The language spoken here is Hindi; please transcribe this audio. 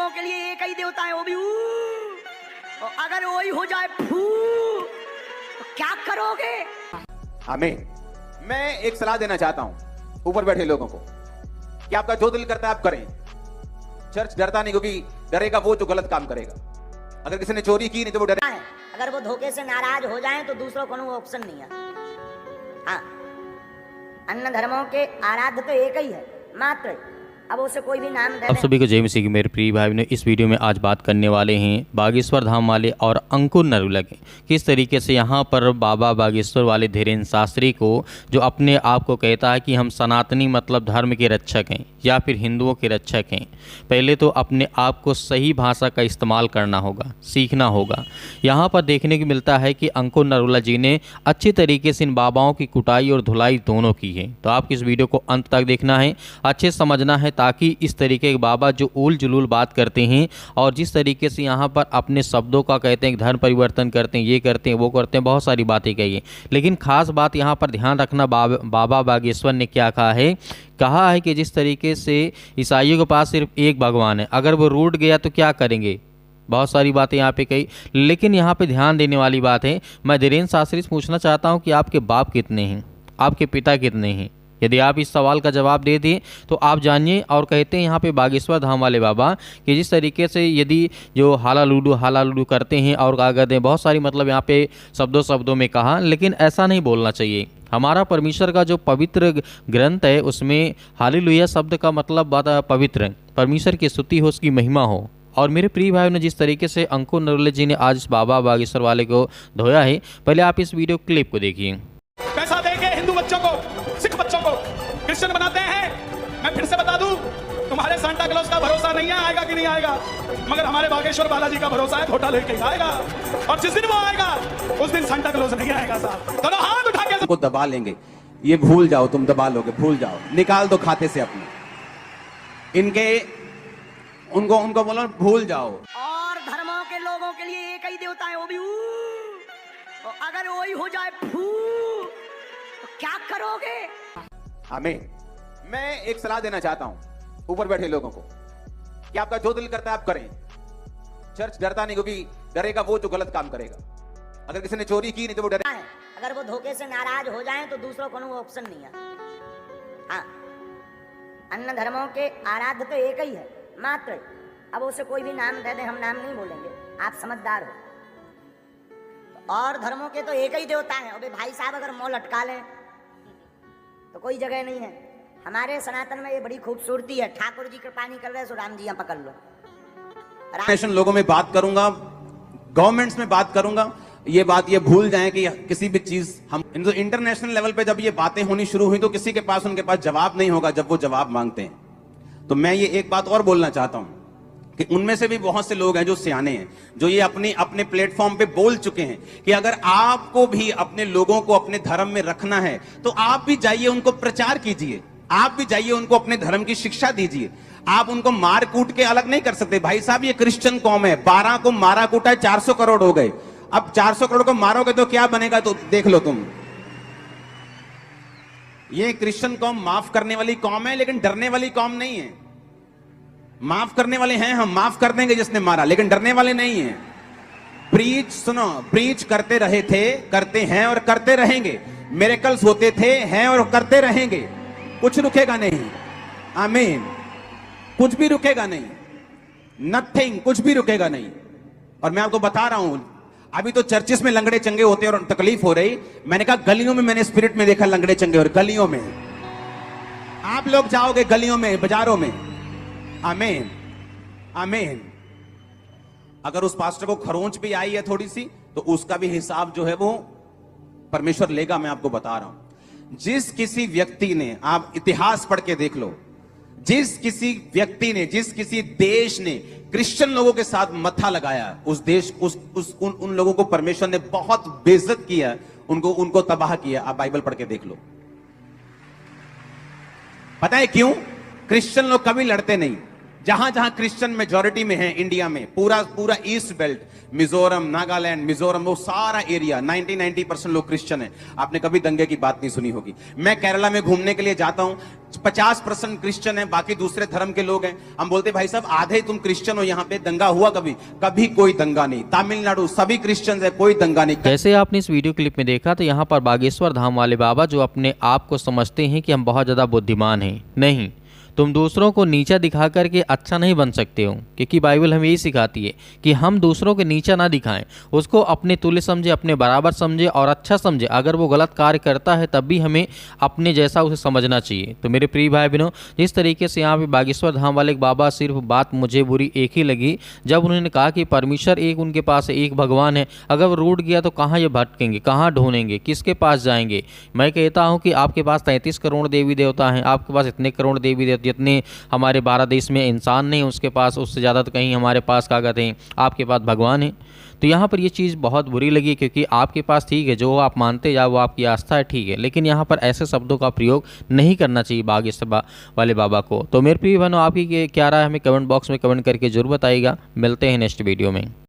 लोगों के लिए एक ही देवता है, वो भी और अगर वही हो जाए फू तो क्या करोगे? आमीन। मैं एक सलाह देना चाहता हूं ऊपर बैठे लोगों को कि आपका जो दिल करता है आप करें। चर्च डरता नहीं, क्योंकि डरेगा वो जो गलत काम करेगा। अगर किसी ने चोरी की नहीं तो वो डरे। अगर वो धोखे से नाराज हो जाएं तो दूसरों को वो ऑप्शन नहीं है। हाँ, अन्य धर्मों के आराध्य तो एक ही है मात्र, अब उसे कोई भी नाम दे। आप सभी को जय मसीह की मेरे प्रिय भाई ने इस वीडियो में आज बात करने वाले हैं बागेश्वर धाम वाले और अंकुर नरूला के किस तरीके से यहाँ पर बाबा बागेश्वर वाले धीरेन्द्र शास्त्री को, जो अपने आप को कहता है कि हम सनातनी मतलब धर्म के रक्षक हैं या फिर हिंदुओं के रक्षक हैं, पहले तो अपने आप को सही भाषा का इस्तेमाल करना होगा, सीखना होगा। यहाँ पर देखने को मिलता है कि अंकुर नरूला जी ने अच्छी तरीके से इन बाबाओं की कुटाई और धुलाई दोनों की है। तो आपको इस वीडियो को अंत तक देखना है, अच्छे समझना है, ताकि इस तरीके के बाबा जो उल जुलूल बात करते हैं और जिस तरीके से यहाँ पर अपने शब्दों का कहते हैं धर्म परिवर्तन करते हैं, ये करते हैं, वो करते हैं, बहुत सारी बातें कही। लेकिन खास बात यहाँ पर ध्यान रखना, बाबा बागेश्वर ने क्या कहा है कि जिस तरीके से ईसाइयों के पास सिर्फ एक भगवान है, अगर वो रूठ गया तो क्या करेंगे, बहुत सारी बातें यहाँ पे कही। लेकिन यहाँ पे ध्यान देने वाली बात है, मैं धीरेन्द्र शास्त्री से पूछना चाहता हूँ कि आपके बाप कितने हैं, आपके पिता कितने हैं? यदि आप इस सवाल का जवाब दे दें तो आप जानिए। और कहते हैं यहाँ पे बागेश्वर धाम वाले बाबा कि जिस तरीके से यदि जो हाला लूडू करते हैं और क्या कहते हैं, बहुत सारी मतलब यहाँ पे शब्दों में कहा, लेकिन ऐसा नहीं बोलना चाहिए। हमारा परमेश्वर का जो पवित्र ग्रंथ है उसमें हालेलुया शब्द का मतलब पवित्र, परमेश्वर की स्तुति हो, उसकी महिमा हो। और मेरे प्रिय भाइयों ने जिस तरीके से अंकुर नरूला जी ने आज इस बाबा बागेश्वर वाले को धोया है, पहले आप इस वीडियो क्लिप को देखिए। पैसा देके हिंदू बच्चों को, सिख बच्चों को क्रिश्चियन बनाते हैं। मैं फिर से बता दूं, तुम्हारे सांता क्लॉज का भरोसा नहीं है आएगा कि नहीं आएगा, मगर हमारे बागेश्वर बालाजी का भरोसा है, घोटा लेके आएगा। और जिस दिन वो आएगा उस दिन सांता क्लॉज नहीं आएगा साहब। दोनों हाथ उठा के को दबा लेंगे, ये भूल जाओ, तुम दबा लोगे, भूल जाओ, निकाल दो खाते से अपने इनके, उनको बोलो भूल जाओ। और धर्मों के लोगों के लिए एक ही देवता है, वो भी और अगर वही हो जाए फू तो क्या करोगे? आमीन। मैं एक सलाह देना चाहता हूं ऊपर बैठे लोगों को कि आपका जो दिल करता है आप करें। चर्च डरता नहीं, क्योंकि डरेगा वो जो गलत काम करेगा। अगर किसी ने चोरी की नहीं तो वो डरे। अगर वो धोखे से नाराज हो जाएं तो दूसरों को वो ऑप्शन नहीं है। हाँ, अन्य धर्मों के आराध्य तो एक ही है मात्र, अब उसे कोई भी नाम दे दे, हम नाम नहीं बोलेंगे, आप समझदार हो। और धर्मों के तो एक ही देवता है। अबे भाई साहब, अगर मोह लटका लें तो कोई जगह नहीं है। हमारे सनातन में ये बड़ी खूबसूरती है, ठाकुर जी कृपा नहीं कर रहे सो राम जी यहाँ पकड़ लो। नेशन लोगों में बात करूंगा, गवर्नमेंट्स में बात करूंगा, ये बात ये भूल जाएं कि किसी भी चीज हम इंटरनेशनल लेवल पे जब ये बातें होनी शुरू हुई तो किसी के पास उनके पास जवाब नहीं होगा जब वो जवाब मांगते हैं। तो मैं ये एक बात और बोलना चाहता हूं कि उनमें से भी बहुत से लोग हैं जो सियाने हैं, जो ये अपने प्लेटफॉर्म पे बोल चुके हैं कि अगर आपको भी अपने लोगों को अपने धर्म में रखना है तो आप भी जाइए, उनको प्रचार कीजिए, आप भी जाइए, उनको अपने धर्म की शिक्षा दीजिए। आप उनको मार कूट के अलग नहीं कर सकते। भाई साहब, ये क्रिश्चियन कौम है, 12 को मारा कूटा है, 400 करोड़ हो गए। अब 400 करोड़ को मारोगे तो क्या बनेगा, तो देख लो तुम। ये क्रिश्चियन कौम माफ करने वाली कौम है, लेकिन डरने वाली कौम नहीं है। माफ करने वाले हैं हम, माफ कर देंगे जिसने मारा, लेकिन डरने वाले नहीं हैं। प्रीच सुनो, प्रीच करते रहे थे, करते हैं और करते रहेंगे। मिरेकल्स होते थे, हैं और करते रहेंगे। कुछ रुकेगा नहीं। आमीन। कुछ भी रुकेगा नहीं, नथिंग, कुछ भी रुकेगा नहीं। और मैं आपको बता रहा हूं, अभी तो चर्चिस में लंगड़े चंगे होते हैं और तकलीफ हो रही। मैंने कहा गलियों में, मैंने स्पिरिट में देखा लंगड़े चंगे, और गलियों में आप लोग जाओगे, गलियों में, बाजारों में। आमीन, आमीन। अगर उस पास्टर को खरोंच भी आई है थोड़ी सी, तो उसका भी हिसाब जो है वो परमेश्वर लेगा। मैं आपको बता रहा हूं, जिस किसी व्यक्ति ने, आप इतिहास पढ़ के देख लो, जिस किसी व्यक्ति ने, जिस किसी देश ने क्रिश्चियन लोगों के साथ मत्था लगाया, उस देश, उन लोगों को परमेश्वर ने बहुत बेइज्जत किया, उनको तबाह किया। आप बाइबल पढ़ के देख लो। पता है क्यों? क्रिश्चियन लोग कभी लड़ते नहीं। जहां जहां क्रिश्चियन मेजोरिटी में है इंडिया में, पूरा पूरा ईस्ट बेल्ट, मिजोरम, नागालैंड, मिजोरम, वो सारा एरिया 90% लोग क्रिश्चियन है। आपने कभी दंगे की बात नहीं सुनी होगी। मैं केरला में घूमने के लिए जाता हूं, 50% क्रिश्चियन है, बाकी दूसरे धर्म के लोग हैं। हम बोलते भाई साहब आधे तुम क्रिश्चियन हो, यहाँ पे दंगा हुआ कभी? कभी कोई दंगा नहीं। तमिलनाडु सभी क्रिश्चियन है, कोई दंगा नहीं। जैसे आपने इस वीडियो क्लिप में देखा तो यहाँ पर बागेश्वर धाम वाले बाबा जो अपने आप को समझते हैं कि हम बहुत ज़्यादा बुद्धिमान हैं, नहीं, तुम दूसरों को नीचा दिखा करके अच्छा नहीं बन सकते हो, क्योंकि बाइबल हमें यही सिखाती है कि हम दूसरों के नीचा ना दिखाएं, उसको अपने तुल्य समझे, अपने बराबर समझे और अच्छा समझे। अगर वो गलत कार्य करता है तब भी हमें अपने जैसा उसे समझना चाहिए। तो मेरे प्रिय भाई बहनों, जिस तरीके से यहाँ पे बागेश्वर धाम वाले एक बाबा, सिर्फ बात मुझे बुरी एक ही लगी जब उन्होंने कहा कि परमेश्वर एक उनके पास एक भगवान है, अगर वो रूठ गया तो कहाँ ये भटकेंगे, कहाँ ढूंढेंगे, किसके पास जाएंगे। मैं कहता हूँ कि आपके पास 33 करोड़ देवी देवता हैं, आपके पास इतने करोड़ देवी देवता, जितने हमारे भारत देश में इंसान नहीं उसके पास, उससे ज़्यादा तो कहीं हमारे पास क्या कहते हैं, आपके पास भगवान है। तो यहाँ पर ये चीज़ बहुत बुरी लगी, क्योंकि आपके पास ठीक है, जो आप मानते या वो आपकी आस्था है, ठीक है, लेकिन यहाँ पर ऐसे शब्दों का प्रयोग नहीं करना चाहिए बागेश्वर वाले बाबा को। तो मेरे प्रिय बहनों, आपकी क्या राय हमें कमेंट बॉक्स में कमेंट करके जरूर बताइएगा। मिलते हैं नेक्स्ट वीडियो में।